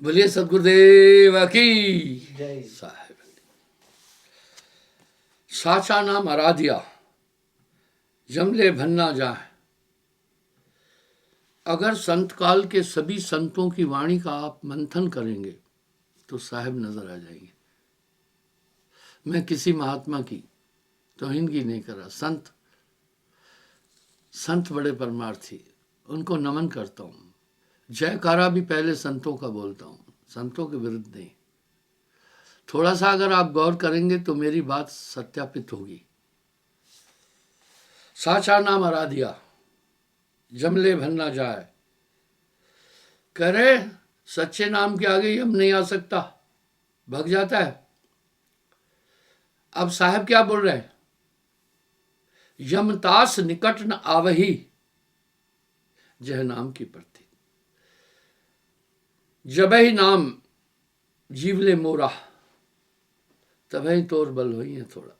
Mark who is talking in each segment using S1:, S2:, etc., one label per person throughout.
S1: बोलिए सदगुरुदेव की
S2: जय।
S1: साहेब। साचा नाम आराध्या जमले भन्ना जाए। अगर संत काल के सभी संतों की वाणी का आप मंथन करेंगे तो साहेब नजर आ जाएंगे। मैं किसी महात्मा की तौहीनगी नहीं कर रहा। संत संत बड़े परमार्थी, उनको नमन करता हूं। जयकारा भी पहले संतों का बोलता हूं, संतों के विरुद्ध नहीं। थोड़ा सा अगर आप गौर करेंगे तो मेरी बात सत्यापित होगी। साचा नाम आराध्या जमले भन्ना जाए। कह रहे सच्चे नाम के आगे यम नहीं आ सकता, भग जाता है। अब साहब क्या बोल रहे हैं? यमतास निकट न आवही जह नाम की प्रति, जब ही नाम जीवले मोरा तब ही तोर बल हुई है थोड़ा।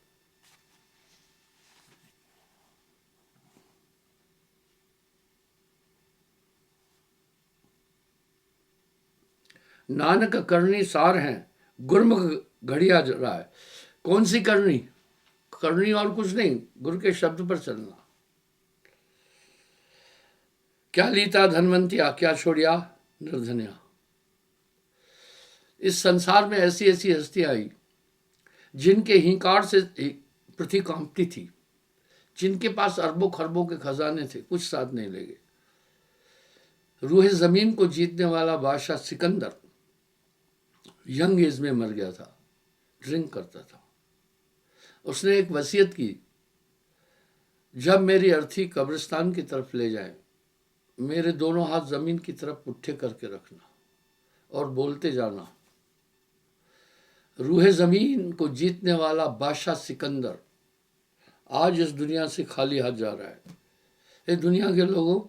S1: नानक करनी सार हैं गुरमुख घड़िया रहा है। कौन सी करनी? करनी और कुछ नहीं, गुरु के शब्द पर चलना। क्या लीता धनवंतिया, क्या छोड़िया निर्धनिया। इस संसार में ऐसी ऐसी हस्तियां आई जिनके हिंकार से पृथ्वी कांपती थी, जिनके पास अरबों खरबों के खजाने थे, कुछ साथ नहीं ले गए। रूहे जमीन को जीतने वाला बादशाह सिकंदर यंग एज में मर गया था, ड्रिंक करता था। उसने एक वसीयत की, जब मेरी अर्थी कब्रिस्तान की तरफ ले जाए, मेरे दोनों हाथ जमीन की तरफ पुट्ठे करके रखना और बोलते जाना, रूहे जमीन को जीतने वाला बादशाह सिकंदर आज इस दुनिया से खाली हाथ जा रहा है। ये दुनिया के लोगों,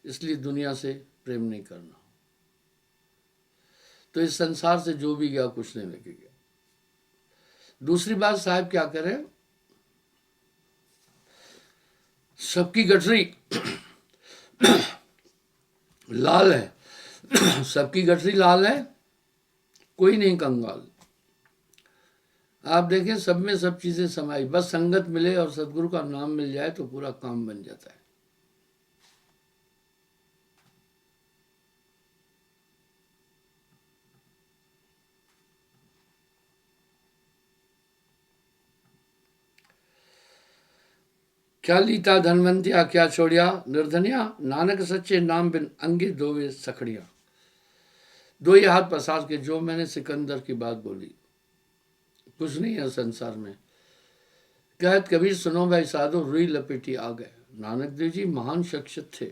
S1: इसलिए दुनिया से प्रेम नहीं करना। तो इस संसार से जो भी गया कुछ नहीं लेके गया। दूसरी बात साहब क्या करें, सबकी गठरी लाल है सबकी गठरी लाल है, कोई नहीं कंगाल। आप देखें सब में सब चीजें समाई, बस संगत मिले और सदगुरु का नाम मिल जाए तो पूरा काम बन जाता है। क्या लीता धनवंतिया, क्या छोड़िया निर्धनिया। नानक सच्चे नाम बिन अंगे दोवे सखड़िया। दो ही हाथ पसार के जो मैंने सिकंदर की बात बोली, कुछ नहीं है संसार में। कहत कबीर सुनो भाई साधो, रुई लपेटी आ गए। नानक देव जी महान शख्सियत थे।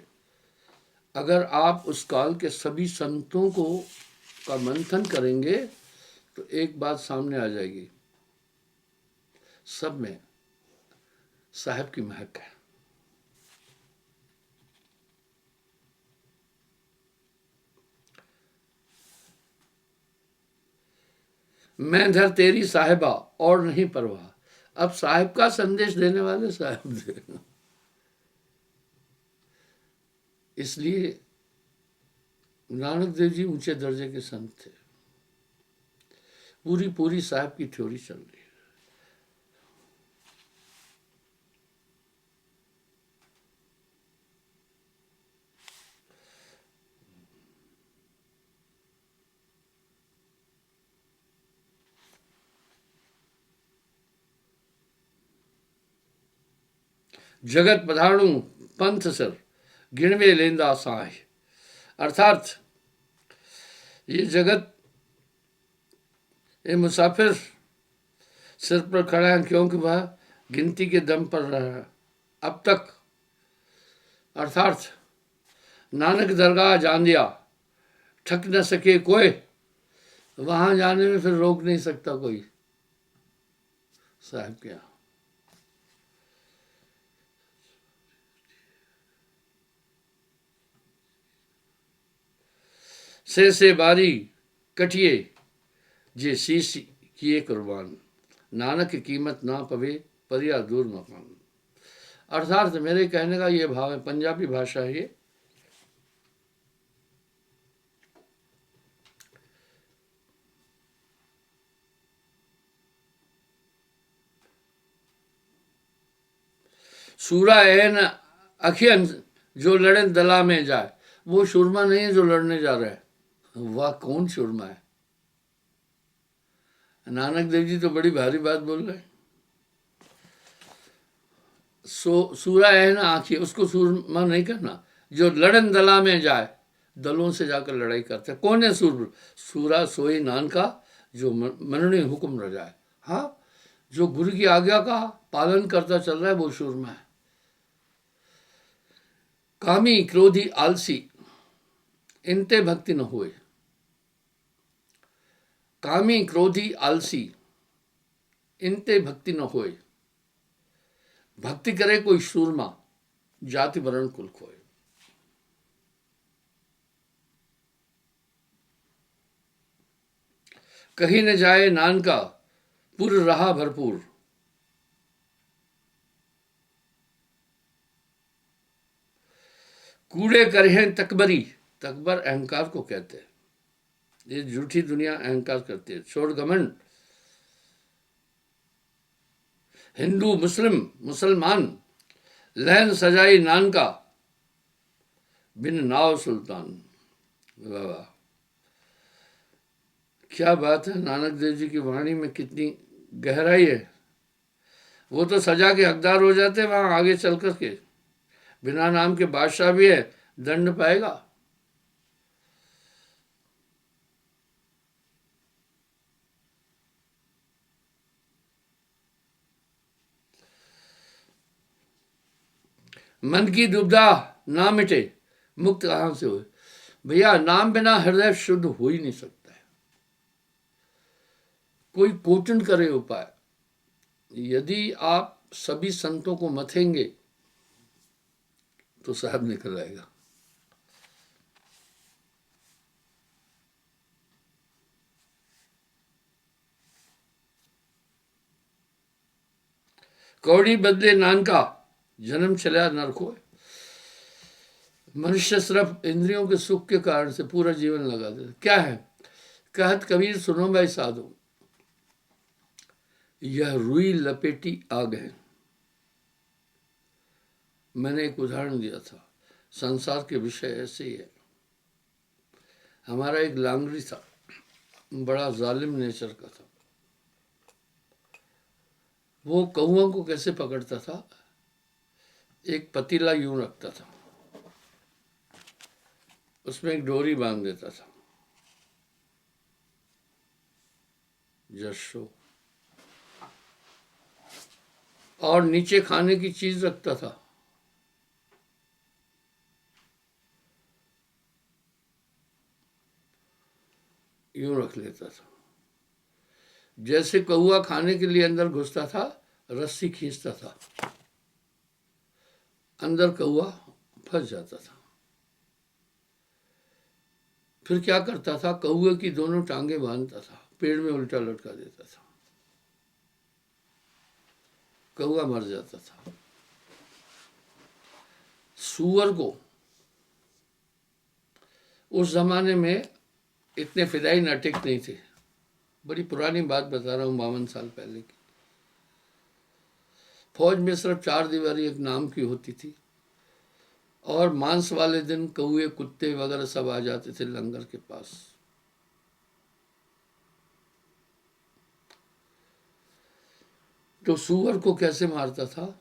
S1: अगर आप उस काल के सभी संतों को का मंथन करेंगे तो एक बात सामने आ जाएगी, सब में साहब की महक है। मैं धर तेरी साहिबा और नहीं परवाह। अब साहिब का संदेश देने वाले साहिब थे, इसलिए नानक देव जी ऊंचे दर्जे के संत थे। पूरी पूरी साहिब की थ्योरी चल रही है। जगत पधारणु पंथ सर गिणवे लेंदा साह। अर्थात ये जगत, ये मुसाफिर सिर पर खड़ा है क्योंकि वह गिनती के दम पर रहा है अब तक। अर्थात नानक दरगाह जान दिया, ठक न सके कोई। वहां जाने में फिर रोक नहीं सकता कोई साहब क्या। से बारी कटिए जे शीश किए कुर्बान। नानक की कीमत ना पवे परिया दूर मकान। अर्थात मेरे कहने का ये भाव है, पंजाबी भाषा है ये। सूरा एन अखियन जो लड़े दला में जाए, वो सुरमा नहीं है जो लड़ने जा रहा है। वाह, कौन सुरमा है? नानक देव जी तो बड़ी भारी बात बोल रहे हैं। सूरा है ना आंखी, उसको सूरमा नहीं करना। जो लड़न दला में जाए, दलों से जाकर लड़ाई करते। कौन है सूरा? सोई नान का जो मनने हुक्म रजाए। हाँ, जो गुरु की आज्ञा का पालन करता चल रहा है वो सूरमा है। कामी क्रोधी आलसी इनते भक्ति न होए। कामी क्रोधी आलसी इनते भक्ति न होए। भक्ति करे कोई सूरमा, जाति वर्ण कुल खोए। कहीं न जाए नान का पुर रहा भरपूर। कूड़े करें तकबरी, तकबर अहंकार को कहते हैं। ये झूठी दुनिया अहंकार करती है। छोड़ घमंड। हिंदू मुसलमान लहन सजाई नान का, बिन नाव सुल्तान। वाह, क्या बात है! नानक देव जी की वाणी में कितनी गहराई है। वो तो सजा के हकदार हो जाते वहां आगे चल करके। बिना नाम के बादशाह भी है, दंड पाएगा। मन की दुविधा ना मिटे, मुक्त कहां से हुए? भैया, नाम बिना हृदय शुद्ध हो ही नहीं सकता है। कोई कोटन करे उपाय। यदि आप सभी संतों को मथेंगे तो साहब निकल आएगा। कौड़ी बदले नान का, जन्म चला नरको। मनुष्य सिर्फ इंद्रियों के सुख के कारण से पूरा जीवन लगा देता। क्या है? कहत कबीर सुनो भाई साधु, यह रुई लपेटी आग है। मैंने एक उदाहरण दिया था। संसार के विषय ऐसे ही है। हमारा एक लांगड़ी था, बड़ा जालिम नेचर का था। वो कौओं को कैसे पकड़ता था? एक पतीला यूं रखता था, उसमें एक डोरी बांध देता था। जशो, और नीचे खाने की चीज रखता था। यूं रख लेता था। जैसे कौआ खाने के लिए अंदर घुसता था, रस्सी खींचता था, अंदर कौआ फंस जाता था। फिर क्या करता था? कौए की दोनों टांगे बांधता था, पेड़ में उल्टा लटका देता था, कौआ मर जाता था। सूअर को उस जमाने में इतने फिदाई नाटक नहीं थे। बड़ी पुरानी बात बता रहा हूँ, 52 साल पहले की। फौज में सिर्फ 4 दीवारी एक नाम की होती थी, और मांस वाले दिन कौए कुत्ते वगैरह सब आ जाते थे लंगर के पास। तो सूअर को कैसे मारता था?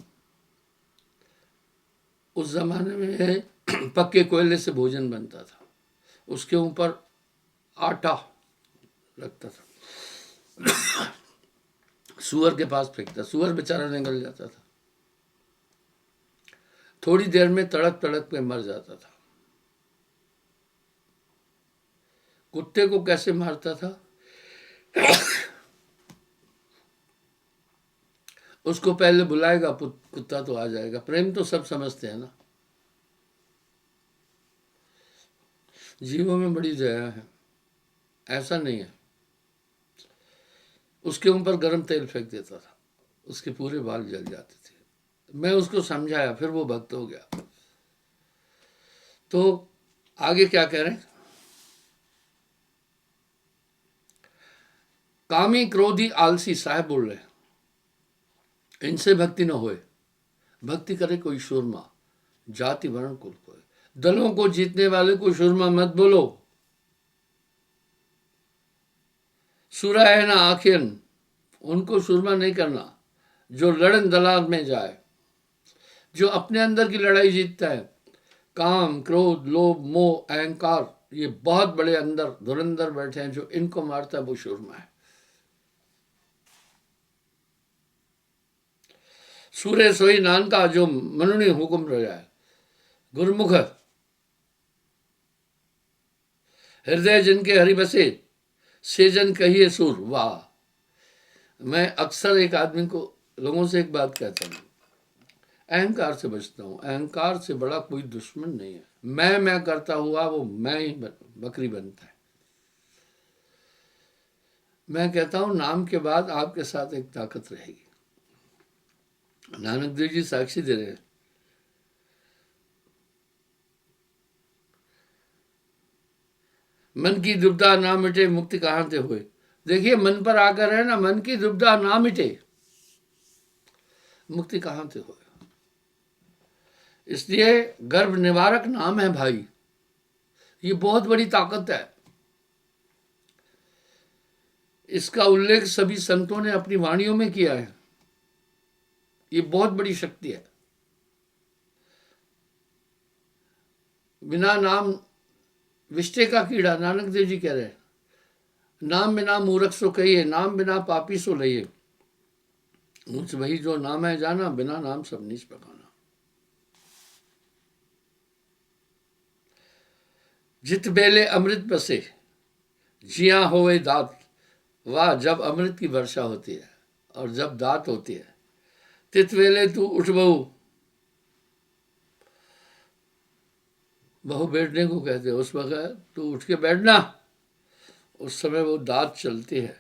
S1: उस जमाने में पक्के कोयले से भोजन बनता था, उसके ऊपर आटा रखता था, सूअर के पास फेंकता, सूअर बेचारा निकल जाता था। थोड़ी देर में तड़क तड़क पे मर जाता था। कुत्ते को कैसे मारता था? उसको पहले बुलाएगा, कुत्ता तो आ जाएगा। प्रेम तो सब समझते हैं ना। जीवों में बड़ी दया है, ऐसा नहीं है। उसके ऊपर गर्म तेल फेंक देता था, उसके पूरे बाल जल जाते थे। मैं उसको समझाया, फिर वो भक्त हो गया। तो आगे क्या कह रहे हैं? कामी क्रोधी आलसी, साहब बोल रहे हैं, इनसे भक्ति न होए। भक्ति करे कोई सुरमा, जाति वर्ण कुल कोई। दलों को जीतने वाले को सुरमा मत बोलो। सुरा है ना आखिरन, उनको सुरमा नहीं करना। जो लड़न दलाल में जाए, जो अपने अंदर की लड़ाई जीतता है, काम, क्रोध, लोभ, मोह, अहंकार, ये बहुत बड़े अंदर धुरंधर बैठे हैं, जो इनको मारता है वो सुरमा है। सूर्य सोई नानका, जो मनुनी हुक्म रजाए। गुरमुख हृदय जिनके हरि बसे, से जन कहिए सुर। वाह! मैं अक्सर एक आदमी को, लोगों से एक बात कहता हूँ, अहंकार से बचता हूँ। अहंकार से बड़ा कोई दुश्मन नहीं है। मैं करता हुआ वो मैं ही बकरी बनता है। मैं कहता हूँ नाम के बाद आपके साथ एक ताकत रहेगी। नानक देव जी साक्षी दे रहे हैं। मन की दुविधा ना मिटे, मुक्ति कहां से होए। देखिए, मन पर आकर है ना, मन की दुविधा ना मिटे, मुक्ति कहां से होए। इसलिए गर्भ निवारक नाम है भाई, ये बहुत बड़ी ताकत है। इसका उल्लेख सभी संतों ने अपनी वाणियों में किया है। ये बहुत बड़ी शक्ति है। बिना नाम विष्टे का कीड़ा, नानक देव जी कह रहे हैं। नाम बिना मूर्ख सो कहिए, नाम बिना पापी सो लइए। मुझ वही जो नाम है जाना, बिना नाम सब नीच पकाना। जित बेले अमृत बसे, जिया होवे दात। वाह! जब अमृत की वर्षा होती है और जब दात होती है, तित वेले तू उठ बहु। बहु बैठने को कहते हैं। उस वक्त तू उठ के बैठना, उस समय वो दात चलती है।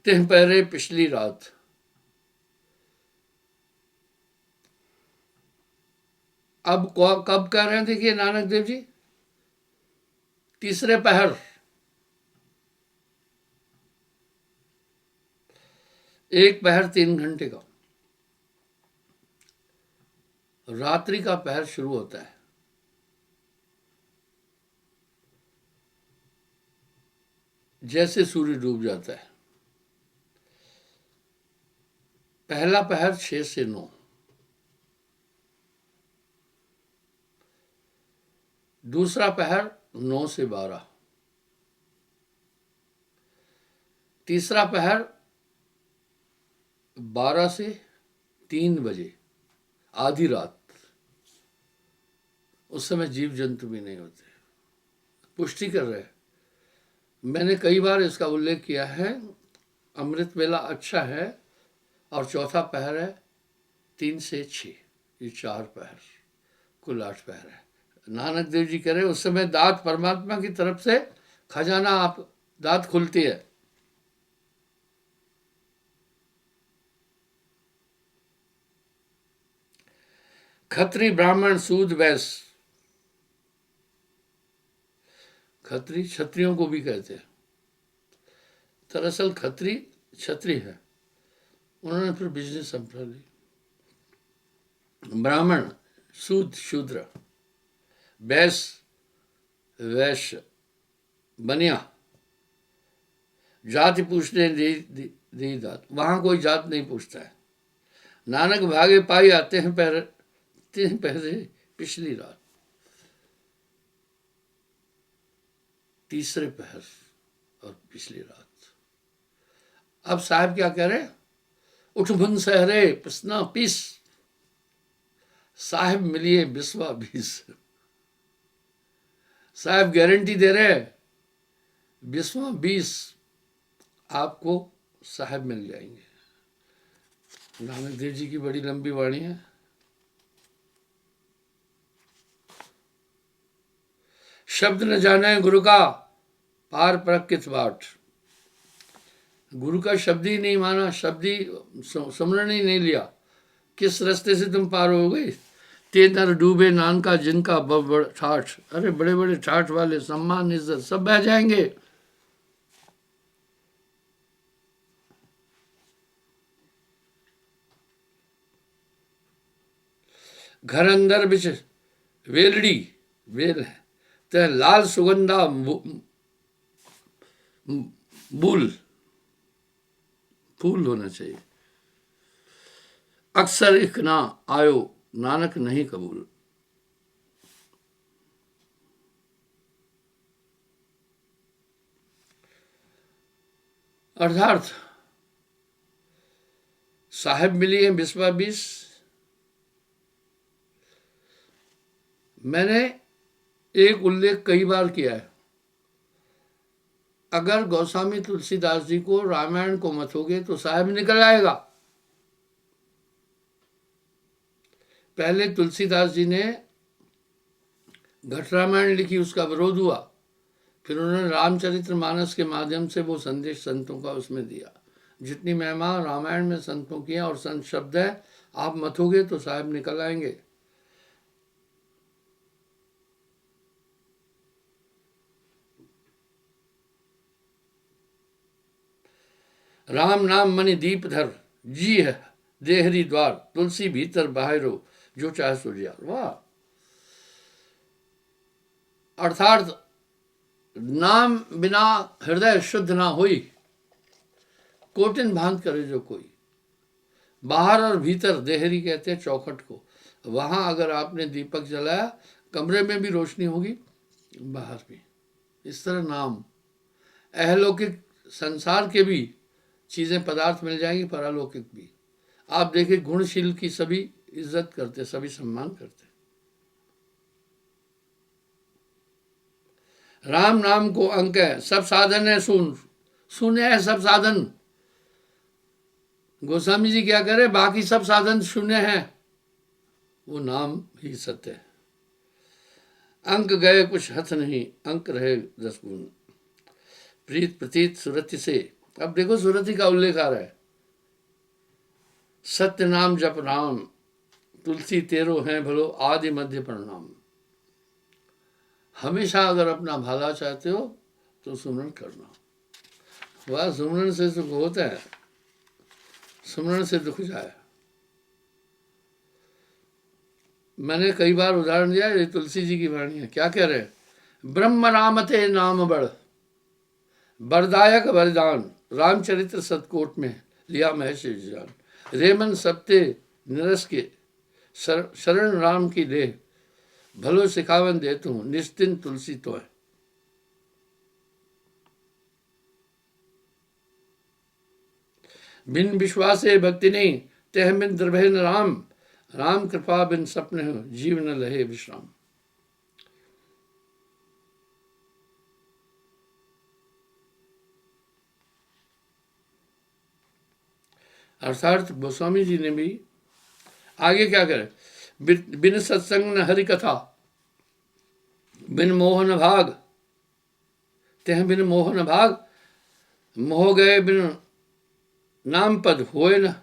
S1: तिह पहरे पिछली रात। अब कब कह रहे हैं, देखिए नानक देव जी, तीसरे पहर। एक पहर 3 घंटे का, रात्रि का पहर शुरू होता है। जैसे सूर्य डूब जाता है। पहला पहर 6 से 9, दूसरा पहर 9 से 12, तीसरा पहर 12 से 3 बजे, आधी रात। उस समय जीव जंतु भी नहीं होते। पुष्टि कर रहे हैं। मैंने कई बार इसका उल्लेख किया है। अमृत वेला अच्छा है। और चौथा पहर है 3 से 6, ये 4 पहर, कुल 8 पहर है। नानक देव जी कह रहे उस समय दात परमात्मा की तरफ से खजाना, आप दात खुलती है। खत्री, ब्राह्मण, सूद, वैश्य। खत्री क्षत्रियों को भी कहते हैं। दरअसल खत्री क्षत्रिय है, उन्होंने फिर बिजनेस संभाल ली। ब्राह्मण, सूद, शूद्र, वैश्य, बनिया। जाति पूछने दी दात, वहां कोई जात नहीं पूछता है। नानक भागे पाई आते हैं पहले पिछली रात। तीसरे पहर और पिछली रात। अब साहब क्या कह रहे, उठ भुन सहरे पसना पीस। साहब मिलिए बिस्वा 20। साहब गारंटी दे रहे, बिस्वा 20 आपको साहब मिल जाएंगे। नानक देव जी की बड़ी लंबी वाणी है। शब्द न जाने गुरु का, पार परक किस बाट। गुरु का शब्द ही नहीं माना, शब्द ही सुमरण ही नहीं लिया, किस रास्ते से तुम पार हो गए। ते नर डूबे नानका जिनका ठाठ। अरे बड़े बड़े ठाठ वाले, सम्मान इज्जत सब बह जाएंगे। घर अंदर बिछ वेलड़ी, वेल है, ते लाल सुगंधा बूल, फूल होना चाहिए। अक्सर इक ना आयो, नानक नहीं कबूल। अर्थात साहेब मिली है बिस्वा बीस। मैंने एक उल्लेख कई बार किया है, अगर गोस्वामी तुलसीदास जी को रामायण को मथोगे तो साहेब निकल आएगा। पहले तुलसीदास जी ने घट रामायण लिखी, उसका विरोध हुआ, फिर उन्होंने रामचरित्र मानस के माध्यम से वो संदेश संतों का उसमें दिया। जितनी महिमा रामायण में संतों की है और संत शब्द है, आप मथोगे तो साहब निकल आएंगे। राम नाम मणि दीप धर, जी है देहरी द्वार, तुलसी भीतर बाहरो, जो चाहे सो जियार। वाह! अर्थात नाम बिना हृदय शुद्ध ना हुई, कोटिन भांत करे जो कोई। बाहर और भीतर, देहरी कहते हैं चौखट को। वहां अगर आपने दीपक जलाया, कमरे में भी रोशनी होगी, बाहर भी। इस तरह नाम, अहलौकिक संसार के भी चीजें पदार्थ मिल जाएंगी, परालौकिक भी। आप देखिए गुणशील की सभी इज्जत करते, सभी सम्मान करते। राम नाम को अंक है, सब साधन है शून्य है सब साधन। गोस्वामी जी क्या करे, बाकी सब साधन शून्य है, वो नाम ही सत्य है। अंक गए कुछ हथ नहीं, अंक रहे 10 गुण। प्रीत प्रतीत सुरति से। अब देखो सुरति का उल्लेख आ रहा है। सत्य नाम जप राम, तुलसी तेरो है भलो, आदि मध्य प्रणाम। हमेशा अगर अपना भला चाहते हो तो सुमरन करना। वह सुमरन से सुख होता है, सुमरन से दुख जाए। मैंने कई बार उदाहरण दिया, ये तुलसी जी की वाणी है। क्या कह रहे हैं? ब्रह्म रामते नाम बड़, वरदायक वरदान, रामचरित्र सतकोट में लिया महेश जान। रेमन सप्ते निरस के, शरण राम की देह, भलो सिखावन दे तू, निस्तिन तुलसी तो है। बिन विश्वासे भक्ति नहीं, तह बिन द्रभे न राम, राम कृपा बिन सपने हो, जीव न लहे विश्राम। अर्थात गोस्वामी जी ने भी आगे क्या करे, बिन सत्संग न हरि कथा, बिन मोहन भाग, तह बिन मोहन भाग, मोह गए बिन नाम पद, होए न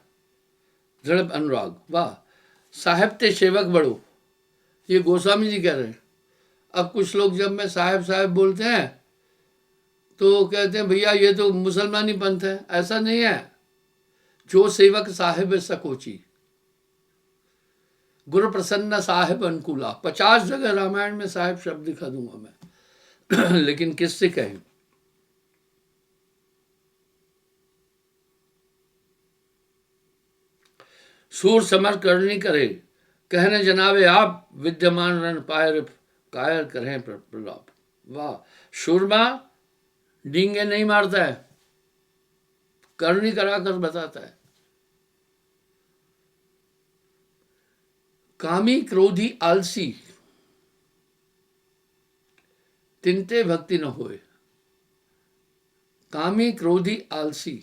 S1: दृढ़ अनुराग। वाह! साहेब ते सेवक बड़ो, ये गोस्वामी जी कह रहे हैं। अब कुछ लोग जब मैं साहेब साहेब बोलते हैं तो कहते हैं भैया ये तो मुसलमानी पंथ है। ऐसा नहीं है। जो सेवक साहेब सकोची, गुरु प्रसन्न साहेब अनुकूला। 50 जगह रामायण में साहेब शब्द दिखा दूंगा मैं लेकिन किससे कहें? सूर समर करनी करे, कहने जनावे आप, विद्यमान रन पायर कायर करें प्रलाप। वाह! शूरमा डींगे नहीं मारता है, करनी कराकर बताता है। कामी क्रोधी आलसी, तिनते भक्ति न होए। कामी क्रोधी आलसी,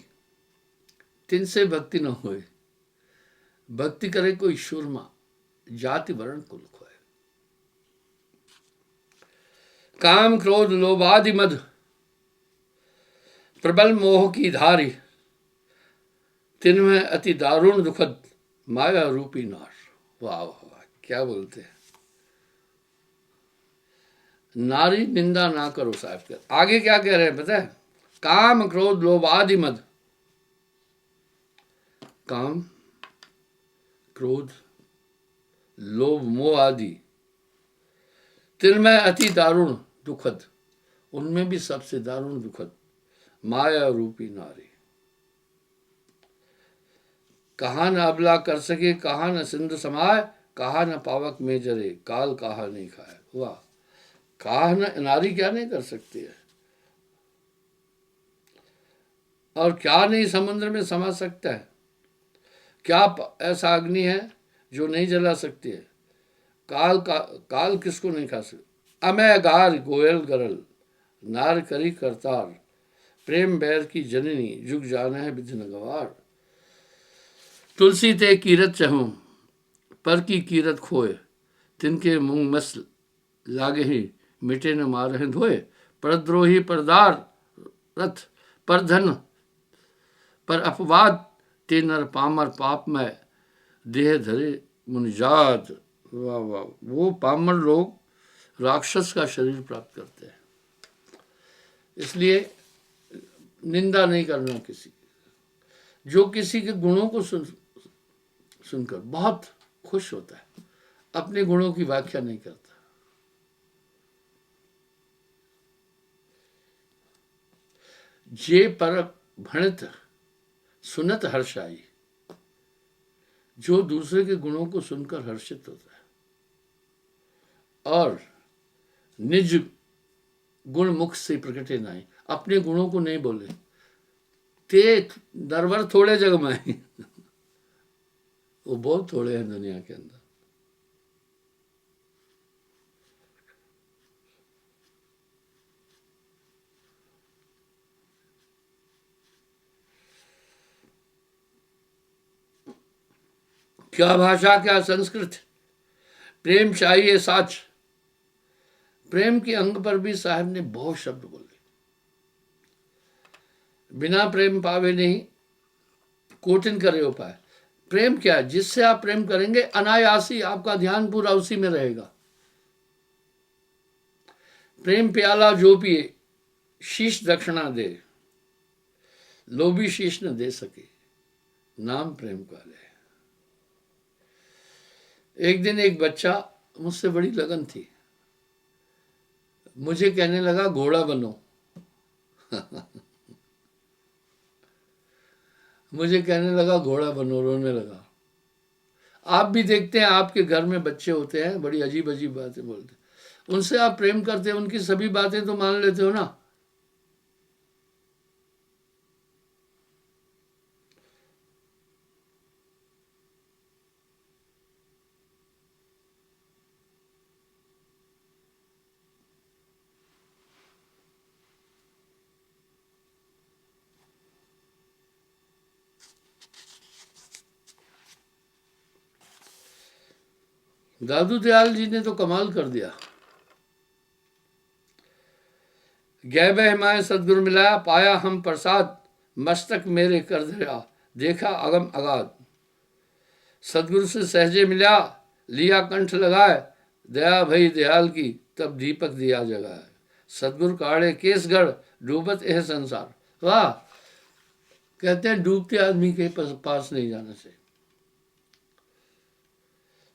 S1: तिनसे भक्ति न होए। भक्ति करे कोई शूरमा, जाति वर्ण कुल खोए। काम क्रोध लोभ आदि मद, प्रबल मोह की धारी, तिनमें अति दारुण दुखद, माया रूपी नार। वाह वाह वाह, क्या बोलते हैं। नारी निंदा ना करो साहब कर। आगे क्या कह रहे हैं पता है? काम क्रोध लोभ आदि मद। काम, क्रोध, लोभ मोह आदि, तिन्मय अति दारुण दुखद, उनमें भी सबसे दारुण दुखद माया रूपी नारी। कहा न अबला कर सके, कहा न सिंधु समाय, कहा न पावक में जरे, काल कहा नहीं खाए। वाह, कहा न नारी क्या नहीं कर सकती है, और क्या नहीं समुद्र में समा सकता है। क्या ऐसा अग्नि है जो नहीं जला सकती है। काल किसको नहीं खा सकता। अमय गार गोयल गरल, नार करी करतार, प्रेम बैर की जननी, जुग जाना है विधि गवार। तुलसी ते कीरत चहूं, पर की कीरत खोए, तिनके मुंह मस लागे ही, मिटे न मारह धोए। परद्रोही परदार रथ, पर धन पर अपवाद, ते नर पामर पाप में देह धरे मुनिजात। वाह वाह, वो पामर लोग राक्षस का शरीर प्राप्त करते हैं। इसलिए निंदा नहीं करना किसी की। जो किसी के गुणों को सुनकर बहुत खुश होता है, अपने गुणों की व्याख्या नहीं करता। जे पर भणित सुनत हर्षाई, जो दूसरे के गुणों को सुनकर हर्षित होता है और निज गुण मुख से प्रकटे नहीं, अपने गुणों को नहीं बोले, ते दरबार थोड़े जग में वो बहुत थोड़े हैं दुनिया के अंदर। क्या भाषा क्या संस्कृत, प्रेम चाहिए साच। प्रेम के अंग पर भी साहब ने बहुत शब्द बोले। बिना प्रेम पावे नहीं, कोटिन करे उपाय। प्रेम क्या है, जिससे आप प्रेम करेंगे अनायासी आपका ध्यान पूरा उसी में रहेगा। प्रेम प्याला जो पिए, शीश दक्षिणा दे, लोभी शीश न दे सके, नाम प्रेम का ले। एक दिन एक बच्चा मुझसे बड़ी लगन थी, मुझे कहने लगा घोड़ा बनो मुझे कहने लगा घोड़ा बनो, रोने लगा। आप भी देखते हैं आपके घर में बच्चे होते हैं, बड़ी अजीब अजीब बातें बोलते हैं, उनसे आप प्रेम करते हैं, उनकी सभी बातें तो मान लेते हो ना। दादू दयाल जी ने तो कमाल कर दिया। गए बहमाए सदगुरु मिलाया, पाया हम प्रसाद, मस्तक मेरे कर धरा, देखा अगम अगाध। सदगुरु से सहजे मिला, लिया कंठ लगाए, दया भई दयाल की, तब दीपक दिया जगाए। सदगुरु काढ़े केसगढ़, डूबत यह संसार। वाह, कहते हैं डूबते आदमी के पास नहीं जाना चाहिए।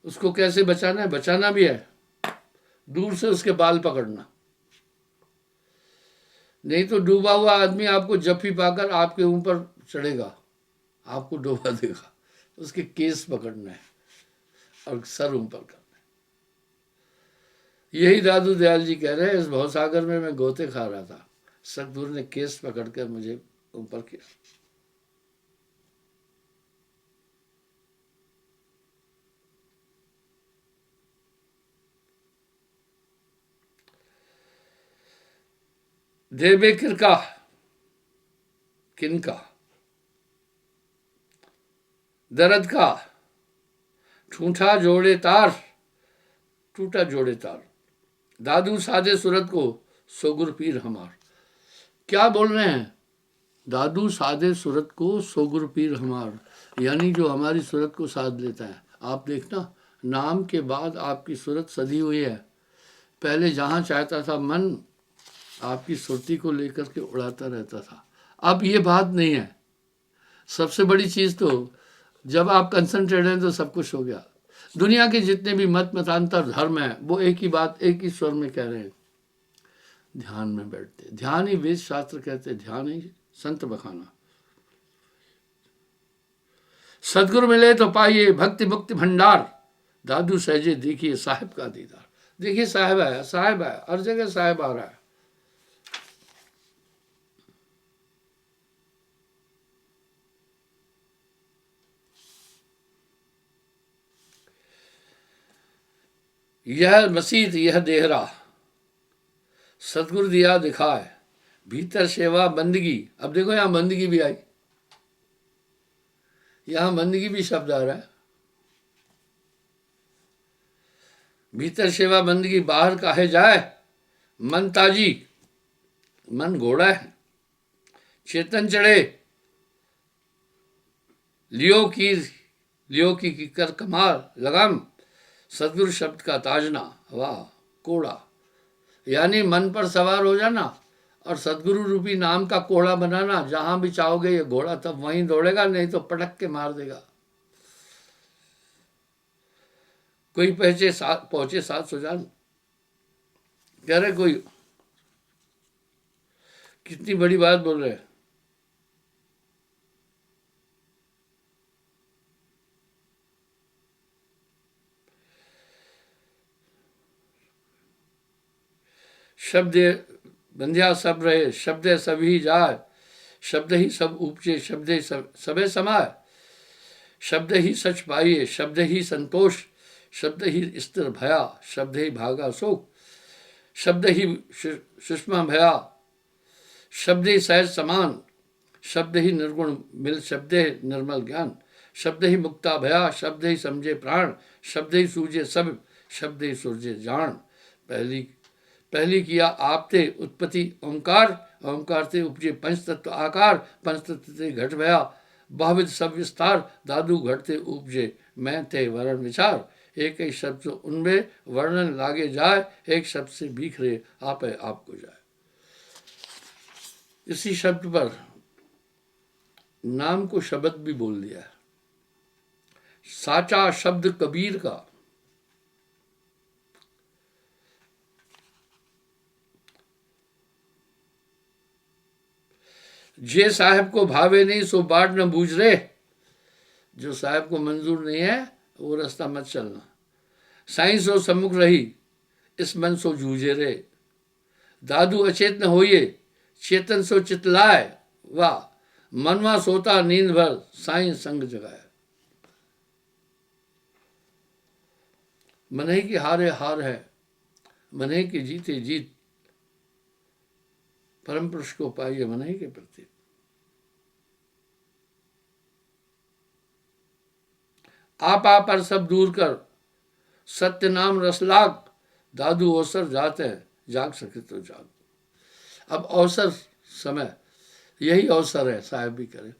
S1: उसको कैसे बचाना है, बचाना भी है, दूर से उसके बाल पकड़ना। नहीं तो डूबा हुआ आदमी आपको जफ्फी पाकर आपके ऊपर चढ़ेगा, आपको डुबा देगा। उसके केस पकड़ना है और सर ऊपर करना है। यही दादू दयाल जी कह रहे हैं, इस भवसागर में मैं गोते खा रहा था, सतगुरु ने केस पकड़कर मुझे ऊपर किया। देवे किरका किनका, दर्द का ठूठा जोड़े तार, टूटा जोड़े तार। दादू सादे सूरत को, सोगुर पीर हमार। क्या बोल रहे हैं, दादू सादे सूरत को, सोगुर पीर हमार, यानी जो हमारी सूरत को साध लेता है। आप देखना, नाम के बाद आपकी सूरत सधी हुई है। पहले जहाँ चाहता था मन आपकी सुरती को लेकर के उड़ाता रहता था, अब ये बात नहीं है। सबसे बड़ी चीज़ तो जब आप कंसंट्रेट हैं तो सब कुछ हो गया। दुनिया के जितने भी मत मतांतर धर्म है वो एक ही बात एक ही स्वर में कह रहे हैं, ध्यान में बैठते। ध्यान ही वेद शास्त्र कहते हैं, ध्यान ही संत बखाना। सदगुरु मिले तो पाइए भक्ति मुक्ति भंडार, दादू सहजे देखिए साहिब का दीदार। देखिए साहिब है, साहिब है, हर जगह साहिब आ रहा है। यह मसीत यह देहरा, सतगुरु दिया दिखाए, भीतर सेवा बंदगी। अब देखो यहां बंदगी भी आई, यहां बंदगी भी शब्द आ रहा है। भीतर सेवा बंदगी, बाहर काहे जाए, मन ताजी, मन घोड़ा है, चेतन चढ़े, लियो की कर कमाल लगाम, सदगुरु शब्द का ताजना, वाह कोड़ा। यानी मन पर सवार हो जाना और सदगुरु रूपी नाम का कोड़ा बनाना। जहां भी चाहोगे ये घोड़ा तब वहीं दौड़ेगा, नहीं तो पटक के मार देगा। कोई पहुंचे 700 जान, कह रहे कोई कितनी बड़ी बात बोल रहे हैं। शब्द बंध्या सब रहे, शब्द सभी जाए, शब्द ही सब उपजे, शब्द ही सबे समाए, शब्द ही सच पाइए, शब्द ही संतोष, शब्द ही स्थिर भया, शब्द ही भागा सुख, शब्द ही सुषमा भया, शब्द ही सहज समान, शब्द ही निर्गुण मिल, शब्द निर्मल ज्ञान, शब्द ही मुक्ता भया, शब्द ही समझे प्राण, शब्द ही सूझे सब, शब्द ही सूझे जान। पहली किया आपते उत्पत्ति ओंकार, ओंकार से उपजे पंच तत्व आकार, पंच तत्व से घट भया बहुविध सब विस्तार, दादू घटते उपजे मैं थे वर्ण विचार। एक ही शब्द उनमें वर्णन लागे जाए, एक शब्द से बिखरे आपे आपको जाए। इसी शब्द पर नाम को शब्द भी बोल दिया है। साचा शब्द कबीर का, जे साहब को भावे नहीं सो बाट न बूझ रे। जो साहब को मंजूर नहीं है वो रास्ता मत चलना। साईं सो सम्मुख रही, इस मन सो जूझे रे। दादू अचेत न होइए, चेतन सो चितलाए, वाह मनवा सोता नींद भर, साईं संग जगाए। मन ही की हारे हार है, मन ही की जीते जीत, परम पुरुष को पाइए मन ही के प्रति। आपा पर सब दूर कर, सत्य नाम रसलाग, दादू अवसर जाते हैं, जाग सके तो जाग। अब अवसर समय यही अवसर है, साहब भी करे।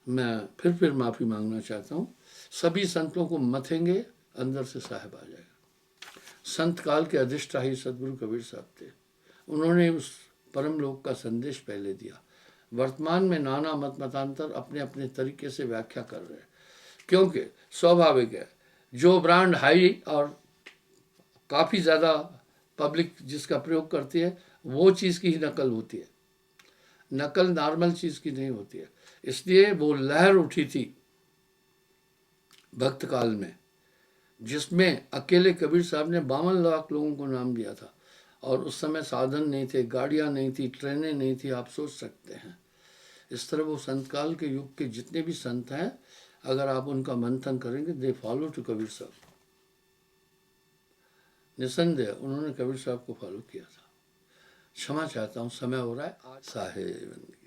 S1: मैं फिर माफी मांगना चाहता हूँ। सभी संतों को मथेंगे, अंदर से साहब आ जाएगा। संत काल के अधिष्ठायी सदगुरु कबीर साहब थे। उन्होंने उस परम लोक का संदेश पहले दिया। वर्तमान में नाना मत मतांतर अपने अपने तरीके से व्याख्या कर रहे हैं, क्योंकि स्वाभाविक है जो ब्रांड हाई और काफ़ी ज़्यादा पब्लिक जिसका प्रयोग करती है वो चीज़ की ही नकल होती है, नकल नॉर्मल चीज़ की नहीं होती है। इसलिए वो लहर उठी थी भक्त काल में, जिसमें अकेले कबीर साहब ने 52 लाख लोगों को नाम दिया था। और उस समय साधन नहीं थे, गाड़ियाँ नहीं थी, ट्रेनें नहीं थी, आप सोच सकते हैं। इस तरह वो संत काल के युग के जितने भी संत हैं, अगर आप उनका मंथन करेंगे, दे फॉलो टू कबीर साहब। निसंदेह उन्होंने कबीर साहब को फॉलो किया था। क्षमा चाहता हूँ, समय हो रहा है। आज साहेब